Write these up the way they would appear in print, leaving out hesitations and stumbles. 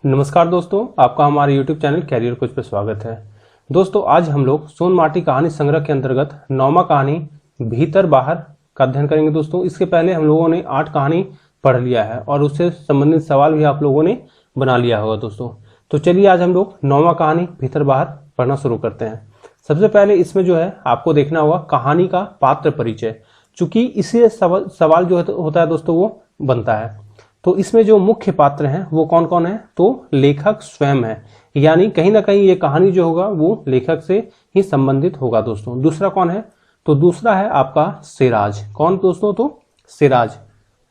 नमस्कार दोस्तों, आपका हमारे YouTube चैनल कैरियर कोच पे स्वागत है। दोस्तों आज हम लोग सोनमाटी कहानी संग्रह के अंतर्गत 9वां कहानी भीतर बाहर का अध्ययन करेंगे। दोस्तों इसके पहले हम लोगों ने 8 कहानी पढ़ लिया है और उससे संबंधित सवाल भी आप लोगों ने बना लिया होगा। दोस्तों तो चलिए आज हम लोग 9वां कहानी भीतर बाहर पढ़ना शुरू करते हैं। सबसे पहले इसमें जो है आपको देखना होगा कहानी का पात्र परिचय, चूंकि इसी सवाल जो होता है दोस्तों वो बनता है। तो इसमें जो मुख्य पात्र हैं वो कौन कौन है, तो लेखक स्वयं है, यानी कहीं ना कहीं ये कहानी जो होगा वो लेखक से ही संबंधित होगा। दोस्तों दूसरा कौन है, तो दूसरा है आपका सिराज। कौन दोस्तों, तो सिराज।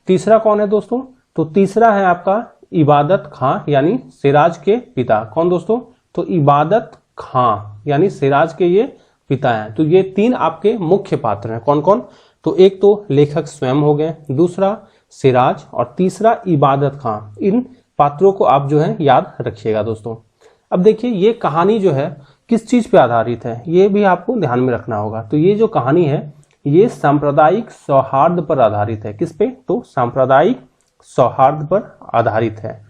तीसरा कौन है दोस्तों, तो तीसरा है आपका इबादत खां, यानी सिराज के पिता। कौन दोस्तों, तो इबादत खां यानी सिराज के ये पिता हैं। तो ये 3 आपके मुख्य पात्र हैं। कौन कौन, तो एक तो लेखक स्वयं हो गए, दूसरा सिराज और तीसरा इबादत खां। इन पात्रों को आप जो है याद रखिएगा। दोस्तों अब देखिए ये कहानी जो है किस चीज पे आधारित है, ये भी आपको ध्यान में रखना होगा। तो ये जो कहानी है ये सांप्रदायिक सौहार्द पर आधारित है। किस पे, तो सांप्रदायिक सौहार्द पर आधारित है।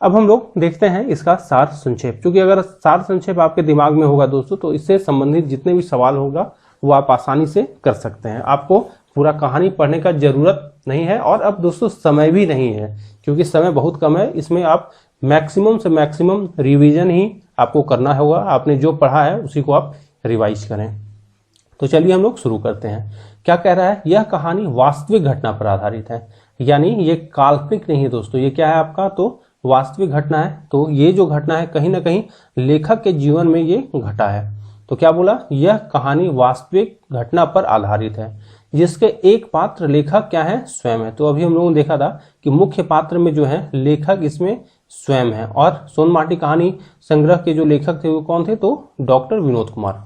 अब हम लोग देखते हैं इसका सार संक्षेप, क्योंकि अगर सार संक्षेप आपके दिमाग में होगा दोस्तों तो इससे संबंधित जितने भी सवाल होगा वो आप आसानी से कर सकते हैं। आपको पूरा कहानी पढ़ने का जरूरत नहीं है और अब दोस्तों समय भी नहीं है, क्योंकि समय बहुत कम है। इसमें आप मैक्सिमम से मैक्सिमम रिवीजन ही आपको करना होगा। आपने जो पढ़ा है उसी को आप रिवाइज करें। तो चलिए हम लोग शुरू करते हैं। क्या कह रहा है, यह कहानी वास्तविक घटना पर आधारित है, यानी ये काल्पनिक नहीं है दोस्तों। ये क्या है आपका, तो वास्तविक घटना है। तो ये जो घटना है कहीं ना कहीं लेखक के जीवन में ये घटा है। तो क्या बोला, यह कहानी वास्तविक घटना पर आधारित है जिसके एक पात्र लेखक क्या है, स्वयं है। तो अभी हम लोगों ने देखा था कि मुख्य पात्र में जो है लेखक इसमें स्वयं है। और सोनमाटी कहानी संग्रह के जो लेखक थे वो कौन थे, तो डॉक्टर विनोद कुमार।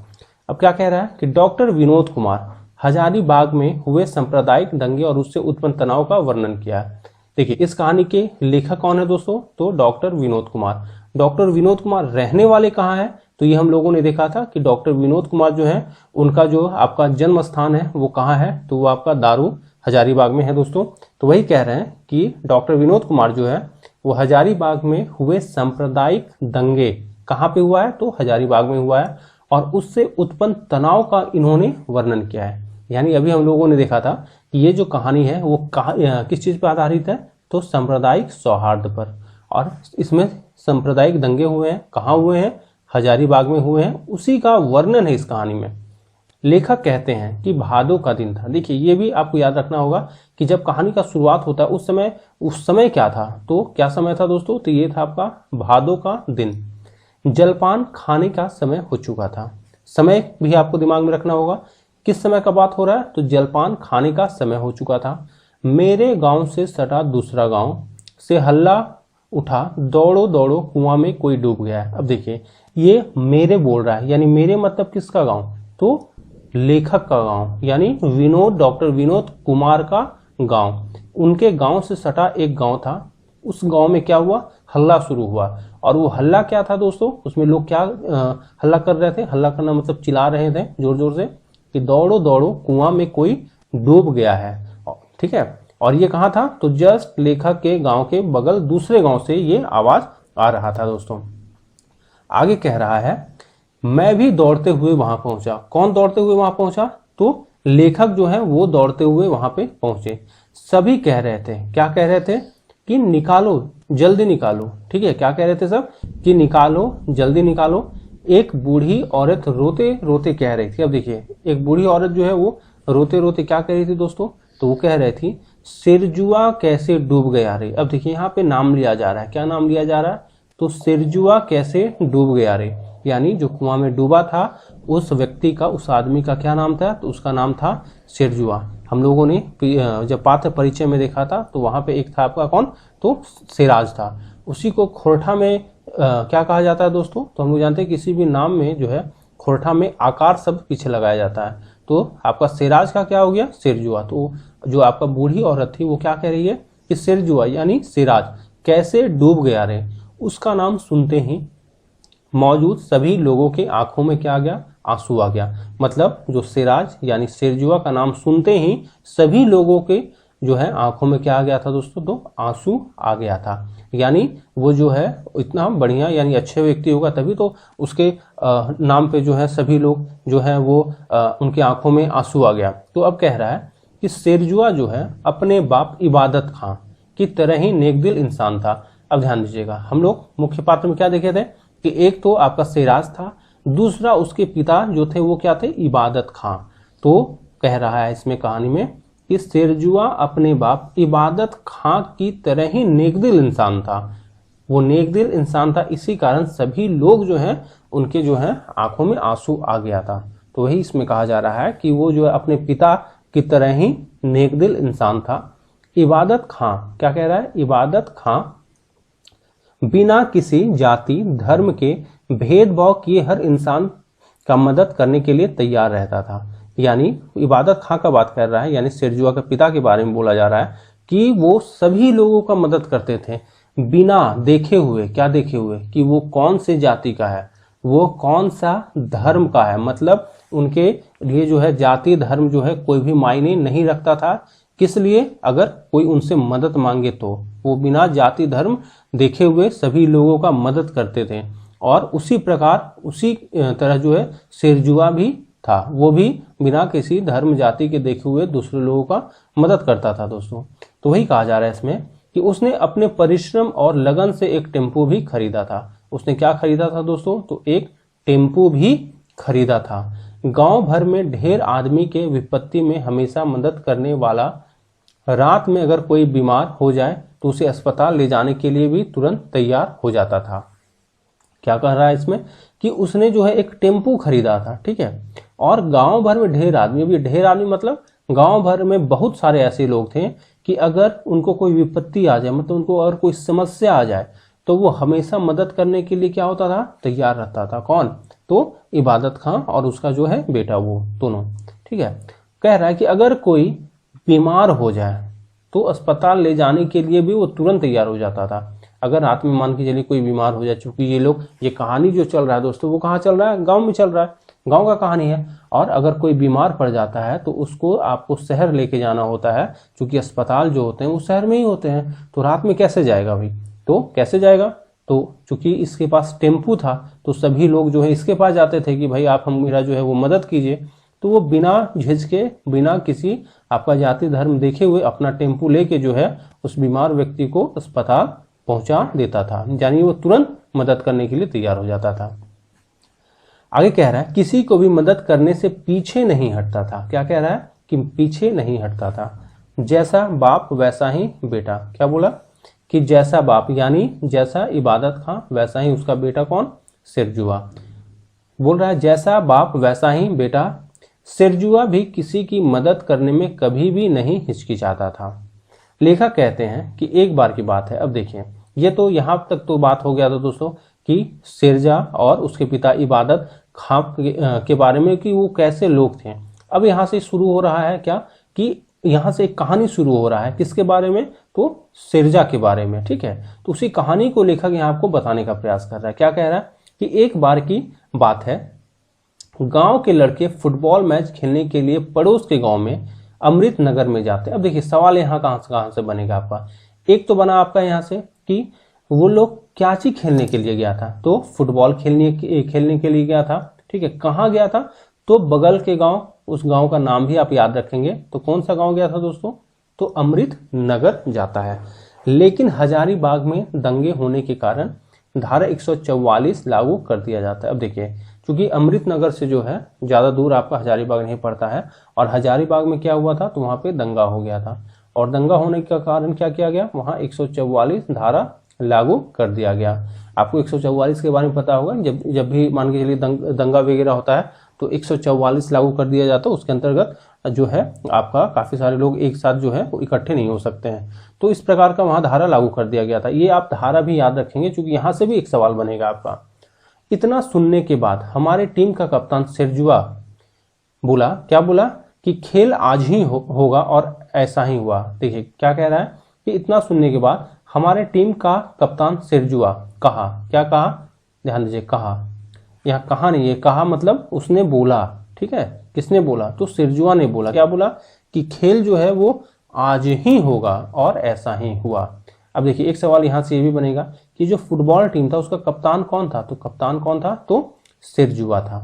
अब क्या कह रहा है कि डॉक्टर विनोद कुमार हजारीबाग में हुए सांप्रदायिक दंगे और उससे उत्पन्न तनाव का वर्णन किया है। देखिए इस कहानी के लेखक कौन है दोस्तों, तो डॉक्टर विनोद कुमार। डॉक्टर विनोद कुमार रहने वाले कहाँ हैं, तो ये हम लोगों ने देखा था कि डॉक्टर विनोद कुमार जो है उनका जो आपका जन्म स्थान है वो कहाँ है, तो वो आपका दारू हजारीबाग में है दोस्तों। तो वही कह रहे हैं कि डॉक्टर विनोद कुमार जो है वो हजारीबाग में हुए सांप्रदायिक दंगे कहाँ पे हुआ है, तो हजारीबाग में हुआ है और उससे उत्पन्न तनाव का इन्होंने वर्णन किया है। यानी अभी हम लोगों ने देखा था कि ये जो कहानी है वो किस चीज पर आधारित है, तो सांप्रदायिक सौहार्द पर। और इसमें सांप्रदायिक दंगे हुए हैं, कहाँ हुए हैं, हजारीबाग में हुए हैं, उसी का वर्णन है इस कहानी में। लेखक कहते हैं कि भादों का दिन था। देखिए ये भी आपको याद रखना होगा कि जब कहानी का शुरुआत होता है उस समय क्या था, तो क्या समय था दोस्तों, तो ये था आपका भादों का दिन। जलपान खाने का समय हो चुका था। समय भी आपको दिमाग में रखना होगा, किस समय का बात हो रहा है, तो जलपान खाने का समय हो चुका था। मेरे गांव से सटा दूसरा गांव से हल्ला उठा, दौड़ो दौड़ो कुआं में कोई डूब गया है। अब देखिए ये मेरे बोल रहा है, यानी मेरे मतलब किसका गांव, तो लेखक का गांव, यानी डॉक्टर विनोद कुमार का गांव। उनके गांव से सटा एक गांव था, उस गांव में क्या हुआ, हल्ला शुरू हुआ। और वो हल्ला क्या था दोस्तों, उसमें लोग क्या हल्ला कर रहे थे, हल्ला करना मतलब चिल्ला रहे थे जोर जोर से कि दौड़ो दौड़ो कुआं में कोई डूब गया है। ठीक है, और ये कहाँ था, तो जस्ट लेखक के गांव के बगल दूसरे गांव से ये आवाज आ रहा था। दोस्तों आगे कह रहा है, मैं भी दौड़ते हुए वहां पहुंचा। कौन दौड़ते हुए वहां पहुंचा, तो लेखक जो है वो दौड़ते हुए वहां पे पहुंचे। सभी कह रहे थे, क्या कह रहे थे, कि निकालो जल्दी निकालो। ठीक है, क्या कह रहे थे सब, कि निकालो जल्दी निकालो। एक बूढ़ी औरत रोते रोते कह रही थी। अब देखिए एक बूढ़ी औरत जो है वो रोते रोते क्या कह रही थी दोस्तों, तो वो कह रही थी सिरजुआ कैसे डूब गया रे। अब देखिए यहाँ पे नाम लिया जा रहा है, क्या नाम लिया जा रहा है, तो सिरजुआ कैसे डूब गया रे, यानी जो कुआं में डूबा था उस व्यक्ति का, उस आदमी का क्या नाम था, तो उसका नाम था सिरजुआ। हम लोगों ने जब पात्र परिचय में देखा था तो वहां पे एक था आपका कौन, तो सिराज था। उसी को खोरठा में क्या कहा जाता है दोस्तों, तो हम लोग जानते हैं किसी भी नाम में जो है खोरठा में आकार शब्द पीछे लगाया जाता है। तो आपका सिराज का क्या हो गया, सिरजुआ। तो जो आपका बूढ़ी औरत थी वो क्या कह रही है कि सिरजुआ यानी सिराज कैसे डूब गया रे। उसका नाम सुनते ही मौजूद सभी लोगों के आंखों में क्या आ गया, आंसू आ गया। मतलब जो सिराज यानी सिरजुआ का नाम सुनते ही सभी लोगों के जो है आंखों में क्या आ गया था दोस्तों, तो आंसू आ गया था। यानी वो जो है इतना बढ़िया यानी अच्छे व्यक्ति होगा तभी तो उसके नाम पे जो है सभी लोग जो है वो उनकी आंखों में आंसू आ गया। तो अब कह रहा है कि शेरजुआ जो है अपने बाप इबादत खां की तरह ही नेकदिल इंसान था। अब ध्यान दीजिएगा, हम लोग मुख्य पात्र में क्या देखे थे कि एक तो आपका सिराज था, दूसरा उसके पिता जो थे वो क्या थे, इबादत खां। तो कह रहा है इसमें कहानी में कि शेरजुआ अपने बाप इबादत खां की तरह ही नेकदिल इंसान था। वो नेकदिल इंसान था, इसी कारण सभी लोग जो हैं उनके जो है आंखों में आंसू आ गया था। तो वही इसमें कहा जा रहा है कि वो जो है अपने पिता की तरह ही नेकदिल इंसान था। इबादत खां क्या कह रहा है, इबादत खां बिना किसी जाति धर्म के भेदभाव किए हर इंसान का मदद करने के लिए तैयार रहता था। यानी इबादत खां का बात कर रहा है, यानी शेरजुआ के पिता के बारे में बोला जा रहा है कि वो सभी लोगों का मदद करते थे बिना देखे हुए, क्या देखे हुए कि वो कौन से जाति का है, वो कौन सा धर्म का है। मतलब उनके लिए जो है जाति धर्म जो है कोई भी मायने नहीं रखता था। किस लिए, अगर कोई उनसे मदद मांगे तो वो बिना जाति धर्म देखे हुए सभी लोगों का मदद करते थे। और उसी प्रकार उसी तरह जो है शेरजुआ भी था, वो भी बिना किसी धर्म जाति के देखे हुए दूसरे लोगों का मदद करता था दोस्तों। तो वही कहा जा रहा है इसमें कि उसने अपने परिश्रम और लगन से एक टेम्पो भी खरीदा था। उसने क्या खरीदा था दोस्तों, तो एक टेम्पो भी खरीदा था। गांव भर में ढेर आदमी के विपत्ति में हमेशा मदद करने वाला, रात में अगर कोई बीमार हो जाए तो उसे अस्पताल ले जाने के लिए भी तुरंत तैयार हो जाता था। क्या कह रहा है इसमें कि उसने जो है एक टेम्पो खरीदा था, ठीक है, और गांव भर में ढेर आदमी, भी ढेर आदमी मतलब गांव भर में बहुत सारे ऐसे लोग थे कि अगर उनको कोई विपत्ति आ जाए, मतलब उनको अगर कोई समस्या आ जाए तो वो हमेशा मदद करने के लिए क्या होता था, तैयार रहता था। कौन, तो इबादत खां और उसका जो है बेटा, वो दोनों, ठीक है। कह रहा है कि अगर कोई बीमार हो जाए तो अस्पताल ले जाने के लिए भी वो तुरंत तैयार हो जाता था। अगर रात में मान के चलिए कोई बीमार हो जाए, चूंकि ये कहानी जो चल रहा है दोस्तों वो कहाँ चल रहा है, गांव में चल रहा है, गांव का कहानी है। और अगर कोई बीमार पड़ जाता है तो उसको आपको शहर लेके जाना होता है, क्योंकि अस्पताल जो होते हैं वो शहर में ही होते हैं। तो रात में कैसे जाएगा भाई, तो कैसे जाएगा, तो चूंकि इसके पास टेम्पू था तो सभी लोग जो है इसके पास जाते थे कि भाई आप हम मेरा जो है वो मदद कीजिए। तो वो बिना झिझके, बिना किसी आपका जाति धर्म देखे हुए अपना टेम्पू लेके जो है उस बीमार व्यक्ति को अस्पताल पहुंचा देता था, यानी वो तुरंत मदद करने के लिए तैयार हो जाता था। आगे कह रहा है किसी को भी मदद करने से पीछे नहीं हटता था। क्या कह रहा है कि पीछे नहीं हटता था। जैसा बाप वैसा ही बेटा, क्या बोला कि जैसा बाप यानी जैसा इबादत खां वैसा ही उसका बेटा कौन, शेरजुआ। बोल रहा है जैसा बाप वैसा ही बेटा। शेरजुआ भी किसी की मदद करने में कभी भी नहीं हिचकिचाता था। लेखक कहते हैं कि एक बार की बात है। अब देखिए, ये तो यहाँ तक तो बात हो गया था दोस्तों कि शेरजा और उसके पिता इबादत खां के बारे में कि वो कैसे लोग थे। अब यहाँ से शुरू हो रहा है क्या कि यहाँ से एक कहानी शुरू हो रहा है, किसके बारे में, तो शेरजा के बारे में, ठीक है। तो उसी कहानी को लेखक यहाँ आपको बताने का प्रयास कर रहा है। क्या कह रहा है कि एक बार की बात है, गांव के लड़के फुटबॉल मैच खेलने के लिए पड़ोस के गांव में अमृत नगर में जाते हैं। अब देखिए सवाल यहाँ कहाँ से बनेगा आपका, एक तो बना आपका यहाँ से कि वो लोग क्या चीज खेलने के लिए गया था, तो फुटबॉल खेलने के लिए गया था, ठीक है। कहाँ गया था, तो बगल के गांव, उस गांव का नाम भी आप याद रखेंगे। तो कौन सा गांव गया था दोस्तों, तो अमृत नगर जाता है। लेकिन हजारीबाग में दंगे होने के कारण धारा 144 लागू कर दिया जाता है। अब देखिए, क्योंकि अमृत नगर से जो है ज्यादा दूर आपका हजारीबाग नहीं पड़ता है, और हजारीबाग में क्या हुआ था, तो वहां पे दंगा हो गया था, और दंगा होने का कारण क्या किया गया, वहां 144 धारा लागू कर दिया गया। आपको 144 के बारे में पता होगा, जब भी मान के चलिए दंगा वगैरह होता है तो 144 लागू कर दिया जाता है। उसके अंतर्गत जो है आपका काफी सारे लोग एक साथ जो है वो इकट्ठे नहीं हो सकते हैं, तो इस प्रकार का वहां धारा लागू कर दिया गया था। ये आप धारा भी याद रखेंगे, क्योंकि यहां से भी एक सवाल बनेगा आपका। इतना सुनने के बाद हमारे टीम का कप्तान शेरजुआ बोला, क्या बोला कि खेल आज ही होगा, और ऐसा ही हुआ। देखिए क्या कह रहा है कि इतना सुनने के बाद हमारे टीम का कप्तान शेरजुआ कहा, क्या कहा, ध्यान दीजिए, कहा, यहाँ कहा नहीं है, कहा मतलब उसने बोला, ठीक है। किसने बोला, तो शेरजुआ ने बोला। क्या बोला कि खेल जो है वो आज ही होगा, और ऐसा ही हुआ। अब देखिए एक सवाल यहाँ से ये भी बनेगा कि जो फुटबॉल टीम था उसका कप्तान कौन था, तो कप्तान कौन था, तो शिरजुआ था।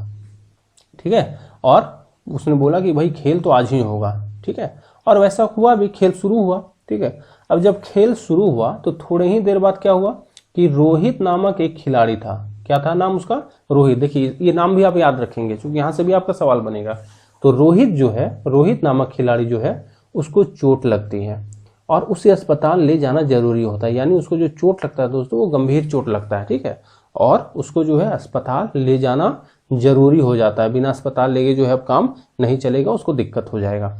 ठीक है, और उसने बोला कि भाई खेल तो आज ही होगा। ठीक है, और वैसा हुआ भी, खेल शुरू हुआ। ठीक है, अब जब खेल शुरू हुआ तो थोड़े ही देर बाद क्या हुआ कि रोहित नामक एक खिलाड़ी था। क्या था नाम उसका, रोहित। देखिए ये नाम भी आप याद रखेंगे क्योंकि यहाँ से भी आपका सवाल बनेगा। तो रोहित जो है, रोहित नामक खिलाड़ी जो है उसको चोट लगती है और उसे अस्पताल ले जाना जरूरी होता है। यानी उसको जो चोट लगता है दोस्तों वो गंभीर चोट लगता है। ठीक है, और उसको जो है अस्पताल ले जाना जरूरी हो जाता है। बिना अस्पताल लेके जो है अब काम नहीं चलेगा, उसको दिक्कत हो जाएगा।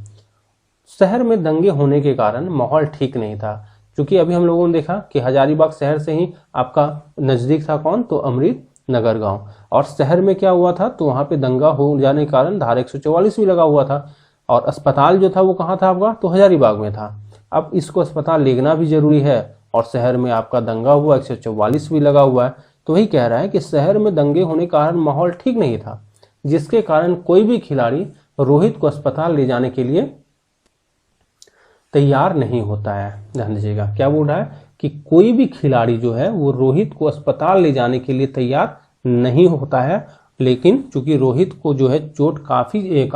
शहर में दंगे होने के कारण माहौल ठीक नहीं था, क्योंकि अभी हम लोगों ने देखा कि हजारीबाग शहर से ही आपका नजदीक था कौन, तो अमृत नगर गांव। और शहर में क्या हुआ था, तो वहां पे दंगा हो जाने के कारण धारा 144 भी लगा हुआ था और अस्पताल जो था वो कहाँ था आपका, तो हजारीबाग में था। अब इसको अस्पताल लेना भी जरूरी है और शहर में आपका दंगा हुआ, 144 भी लगा हुआ है। तो वही कह रहा है कि शहर में दंगे होने के कारण माहौल ठीक नहीं था, जिसके कारण कोई भी खिलाड़ी रोहित को अस्पताल ले जाने के लिए तैयार नहीं होता है। ध्यान दीजिएगा, क्या बोल रहा है कि कोई भी खिलाड़ी जो है वो रोहित को अस्पताल ले जाने के लिए तैयार नहीं होता है। लेकिन चूंकि रोहित को जो है चोट काफी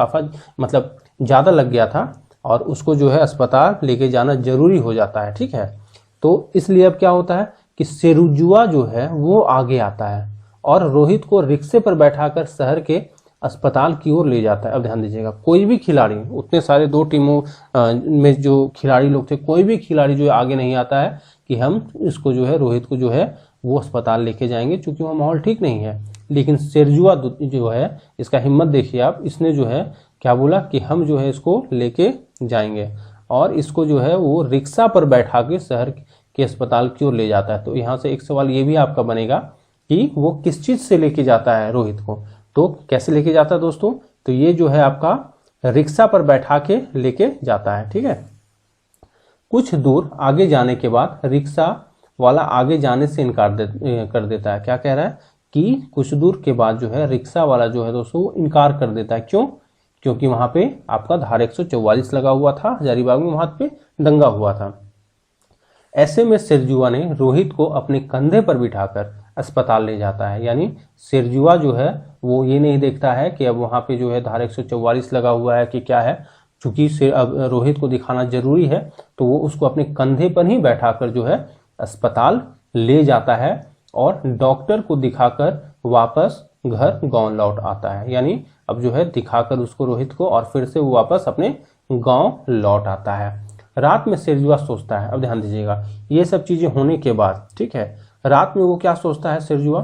मतलब ज्यादा लग गया था और उसको जो है अस्पताल लेके जाना जरूरी हो जाता है। ठीक है, तो इसलिए अब क्या होता है कि शिरजुआ जो है वो आगे आता है और रोहित को रिक्शे पर बैठाकर शहर के अस्पताल की ओर ले जाता है। अब ध्यान दीजिएगा, कोई भी खिलाड़ी, उतने सारे दो टीमों में जो खिलाड़ी लोग थे, कोई भी खिलाड़ी जो आगे नहीं आता है कि हम इसको जो है रोहित को जो है वो अस्पताल लेके जाएंगे, क्योंकि वहाँ माहौल ठीक नहीं है। लेकिन शिरजुआ जो है, इसका हिम्मत देखिए आप, इसने जो है क्या बोला कि हम जो है इसको लेके जाएंगे और इसको जो है वो रिक्शा पर बैठा के शहर के अस्पताल की ओर ले जाता है। तो यहाँ से एक सवाल ये भी आपका बनेगा कि वो किस चीज से लेके जाता है रोहित को, तो कैसे लेके जाता है दोस्तों, तो ये जो है आपका रिक्शा पर बैठा के लेके जाता है। ठीक है, कुछ दूर आगे जाने के बाद रिक्शा वाला आगे जाने से इनकार कर देता है। क्या कह रहा है कि कुछ दूर के बाद जो है रिक्शा वाला जो है दोस्तों वो इनकार कर देता है। क्यों, क्योंकि वहां पे आपका धारा 144 लगा हुआ था हजारीबाग में, वहां पे दंगा हुआ था। ऐसे में शिरजुआ ने रोहित को अपने कंधे पर बिठाकर अस्पताल ले जाता है। यानी शिरजुआ जो है वो ये नहीं देखता है कि अब वहां पे जो है धारा 144 लगा हुआ है कि क्या है, चूंकि अब रोहित को दिखाना जरूरी है तो वो उसको अपने कंधे पर ही बैठाकर जो है अस्पताल ले जाता है और डॉक्टर को दिखाकर वापस घर गांव लौट आता है। यानी अब जो है दिखाकर उसको रोहित को और फिर से वो वापस अपने गांव लौट आता है। रात में शिरजुआ सोचता है, अब ध्यान दीजिएगा, ये सब चीजें होने के बाद, ठीक है, रात में वो क्या सोचता है शिरजुआ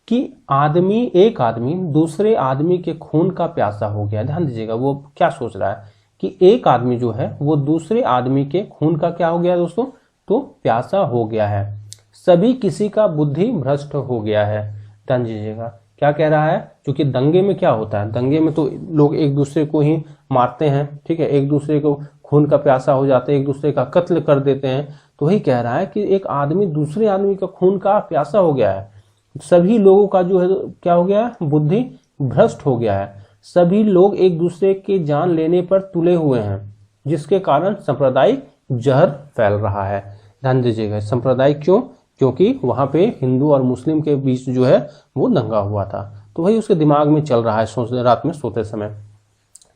कि एक आदमी दूसरे आदमी के खून का प्यासा हो गया। ध्यान दीजिएगा, वो क्या सोच रहा है कि एक आदमी जो है वो दूसरे आदमी के खून का क्या हो गया दोस्तों, तो प्यासा हो गया है। सभी किसी का बुद्धि भ्रष्ट हो गया है। ध्यान दीजिएगा, क्या कह रहा है, क्योंकि दंगे में क्या होता है, दंगे में तो लोग एक दूसरे को ही मारते हैं। ठीक है, एक दूसरे को खून का प्यासा हो जाते हैं, एक दूसरे का कत्ल कर देते हैं। तो वही कह रहा है कि एक आदमी दूसरे आदमी का खून का प्यासा हो गया है। सभी लोगों का जो है क्या हो गया, बुद्धि भ्रष्ट हो गया है। सभी लोग एक दूसरे के जान लेने पर तुले हुए हैं, जिसके कारण सांप्रदायिक जहर फैल रहा है। ध्यान दीजिएगा, सांप्रदायिक क्यों, क्योंकि वहां पे हिंदू और मुस्लिम के बीच जो है वो दंगा हुआ था। तो वही उसके दिमाग में चल रहा है रात में सोते समय।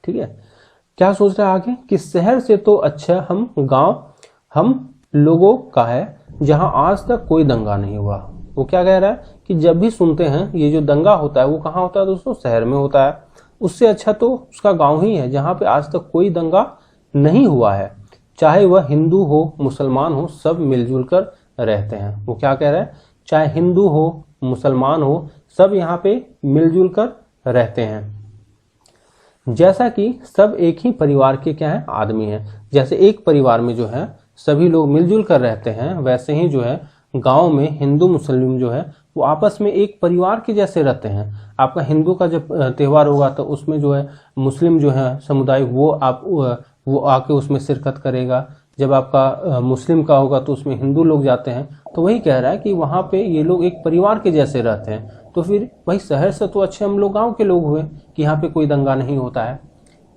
ठीक है, क्या सोच रहा है आगे कि शहर से तो अच्छा हम लोगों का है जहां आज तक कोई दंगा नहीं हुआ। वो क्या कह रहा है कि जब भी सुनते हैं ये जो दंगा होता है वो कहाँ होता है दोस्तों, शहर में होता है। उससे अच्छा तो उसका गांव ही है जहां पे आज तक कोई दंगा नहीं हुआ है। चाहे वह हिंदू हो मुसलमान हो, सब मिलजुल कर रहते हैं। वो क्या कह रहा है, चाहे हिंदू हो मुसलमान हो, सब यहाँ पे मिलजुल कर रहते हैं। जैसा कि सब एक ही परिवार के क्या है, आदमी हैं। जैसे एक परिवार में जो है सभी लोग मिलजुल कर रहते हैं, वैसे ही जो है गांव में हिंदू मुस्लिम जो है वो आपस में एक परिवार के जैसे रहते हैं। आपका हिंदू का जब त्योहार होगा तो उसमें जो है मुस्लिम जो है समुदाय वो आके उसमें शिरकत करेगा। जब आपका मुस्लिम का होगा तो उसमें हिंदू लोग जाते हैं। तो वही कह रहा है कि वहां पे ये लोग एक परिवार के जैसे रहते हैं। तो फिर वही शहर से तो अच्छे हम लोग गांव के लोग हुए कि यहाँ पे कोई दंगा नहीं होता है।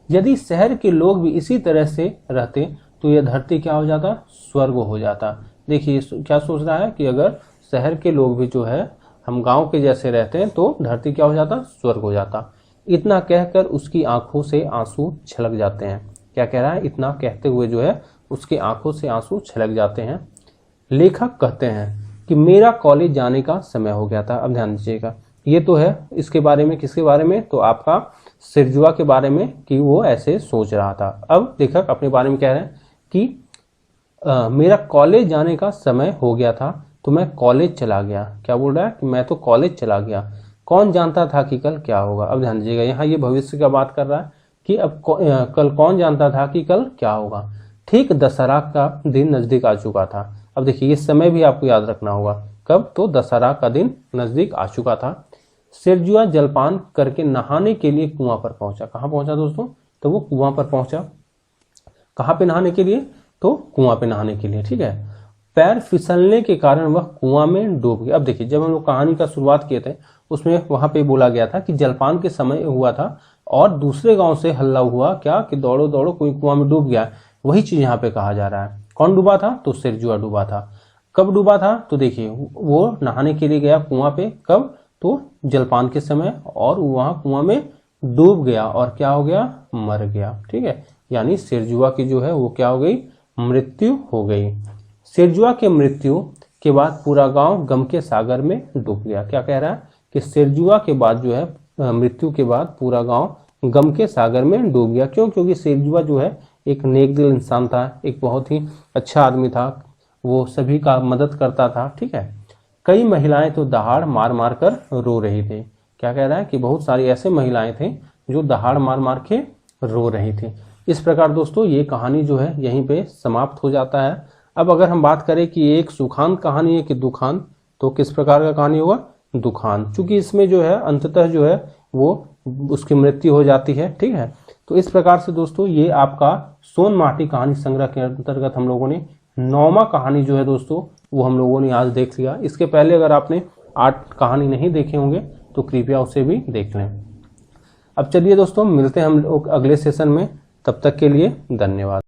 यदि शहर के लोग भी इसी तरह से रहते तो यह धरती क्या हो जाता, स्वर्ग हो जाता। देखिए क्या सोच रहा है कि अगर शहर के लोग भी जो है हम गांव के जैसे रहते हैं तो धरती क्या हो जाता, स्वर्ग हो जाता। इतना कहकर उसकी आंखों से आंसू छलक जाते हैं। क्या कह रहा है, इतना कहते हुए जो है उसकी आंखों से आंसू छलक जाते हैं। लेखक कहते हैं कि मेरा कॉलेज जाने का समय हो गया था। अब ध्यान दीजिएगा, ये तो है इसके बारे में, किसके बारे में, तो आपका सिरजुआ के बारे में कि वो ऐसे सोच रहा था। अब लेखक अपने बारे में कह रहे हैं कि मेरा कॉलेज जाने का समय हो गया था तो मैं कॉलेज चला गया। क्या बोल रहा है कि मैं तो कॉलेज चला गया, कौन जानता था कि कल क्या होगा। अब ध्यान दीजिएगा, यहाँ ये भविष्य का बात कर रहा है कि अब कल कौन जानता था कि कल क्या होगा। ठीक दशहरा का दिन नजदीक आ चुका था। अब देखिए ये समय भी आपको याद रखना होगा, कब, तो दशहरा का दिन नजदीक आ चुका था। सिरजुआ जलपान करके नहाने के लिए कुआं पर पहुंचा। कहाँ पहुंचा दोस्तों, तो वो कुआं पर पहुंचा। कहाँ पे नहाने के लिए, तो कुआं पे नहाने के लिए, ठीक है। पैर फिसलने के कारण वह कुआं में डूब गया। अब देखिए जब हम लोग कहानी का शुरुआत किए थे उसमें वहां पे बोला गया था कि जलपान के समय हुआ था और दूसरे गांव से हल्ला हुआ क्या कि दौड़ो दौड़ो कोई कुआं में डूब गया। वही चीज यहाँ पे कहा जा रहा है। कौन डूबा था, तो सिरजुआ डूबा था। कब डूबा था, तो देखिए वो नहाने के लिए गया कुआं पे, कब, तो जलपान के समय, और वहां कुआं में डूब गया और क्या हो गया, मर गया, ठीक है। यानी सिरजुआ की जो है वो क्या हो गई, मृत्यु हो गई। सिरजुआ के मृत्यु के बाद पूरा गांव गम के सागर में डूब गया। क्या कह रहा है कि सिरजुआ के बाद जो है मृत्यु के बाद पूरा गांव गम के सागर में डूब गया। क्यों, क्योंकि सिरजुआ जो है एक नेक दिल इंसान था, एक बहुत ही अच्छा आदमी था, वो सभी का मदद करता था, ठीक है। कई महिलाएं तो दहाड़ मार मार कर रो रही थी। क्या कह रहा है कि बहुत सारी ऐसे महिलाएं थी जो दहाड़ मार मार के रो रही थी। इस प्रकार दोस्तों ये कहानी जो है यहीं पे समाप्त हो जाता है। अब अगर हम बात करें कि एक सुखान कहानी है कि दुखान, तो किस प्रकार का कहानी होगा, दुखान, चूंकि इसमें जो है अंततः जो है वो उसकी मृत्यु हो जाती है, ठीक है। तो इस प्रकार से दोस्तों ये आपका सोन माटी कहानी संग्रह के अंतर्गत हम लोगों ने 9वां कहानी जो है दोस्तों वो हम लोगों ने आज देख लिया। इसके पहले अगर आपने 8 कहानी नहीं देखे होंगे तो कृपया उसे भी देख लें। अब चलिए दोस्तों मिलते हैं हम लोग अगले सेशन में, तब तक के लिए धन्यवाद।